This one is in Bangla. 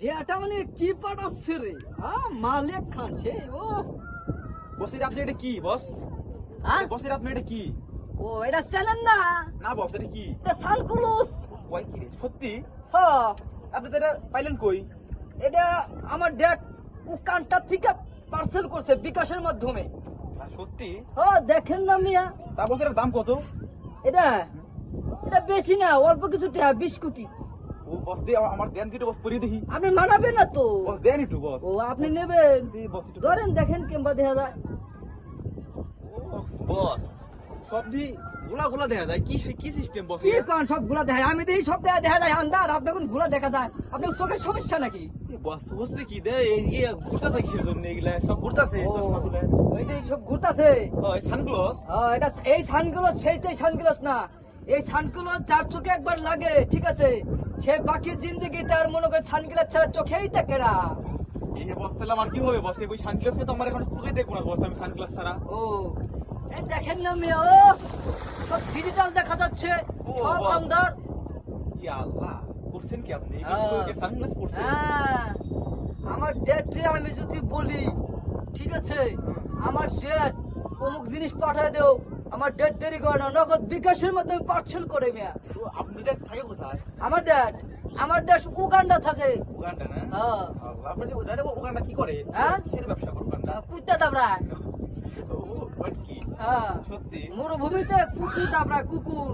যেটা মানে কি পাঠাচ্ছে রে মালিক খান সে ও বসের আপনি এটা কি বস? হ্যাঁ বসের আপনি এটা কি? ও এটা চ্যানেল না, না বস এটা কি? এটা সানকুলুস। কয় কি রে সত্যি? হ্যাঁ আপনি তো এটা পাইলেন কই? এটা আমার ডেট ও কানটা থেকে পার্সেল করছে বিকাশের মাধ্যমে। সত্যি? হ্যাঁ দেখেন না মিয়া, তা বসের দাম কত? এটা এটা বেশি না, অল্প কিছু টাকা, 20 কোটি। ও বস দিয়ে আমার দেন দুটো বস পরিয়ে দেখি। আপনি মানাবেন না তো? বস দেন একটু বস। ও আপনি নেবেন, এই বস একটু ধরেন দেখেন কেমবা দেখা যায়। বস সব দি গোলা গোলা দেখা যায় কি কি সিস্টেম বস? কি কোন সব গুলা দেখা যায়? আমি দেখি সব দেখা যায় আন্দার, আপনি কোন গুলা দেখা যায়? আপনার চোখের সমস্যা নাকি? বস বসে কি দে এই ঘুরতাছে কিসের জন্য এগুলা সব ঘুরতাছে চশমাগুলা? ওইটাই সব ঘুরতাছে। ওই সানগ্লাস? এটা এই সানগ্লাস সেইটাই সানগ্লাস না, এই সানগ্লাস যার চোখে একবার লাগে ঠিক আছে, সে বাকি জিন্দগি তার মনে করে সানগ্লাস ছাড়া চোখেই থাকে না। এই বস তাহলে আমার কি হবে বস? এই সানগ্লাস তো আমার এখন চোখে দেখবো না বস আমি সানগ্লাস ছাড়া। ও এই দেখেন না মেয়ে, ও সব ডিজিটাল দেখা যাচ্ছে, ও, সব বাহ। আন্দার। ইয়া আল্লাহ করছেন কি আপনি? হ্যাঁ। সানগ্লাস পরছেন? হ্যাঁ, আমার ডেটে আমি যদি বলি ঠিক আছে, আমার ডেট অমুক জিনিস পাঠায় দেও, আমার ডেট দেরি করে না, নগদ বিকাশের মাধ্যমে পার্সেল করে মেয়া। তো আপনি এটা থাকে কোথায়? আমার দেশ উগান্ডা থাকে। উগান্ডা না? হ্যাঁ আল্লাহ, আপনি যে উগান্ডা কি করে? হ্যাঁ? কিসের ব্যবসা করে উগান্ডা? কুত্তা দাবড়ায়। ও, what কি? হ্যাঁ সত্যি? মরুভূমিতে কুকুর দাবড়ায়, কুকুর।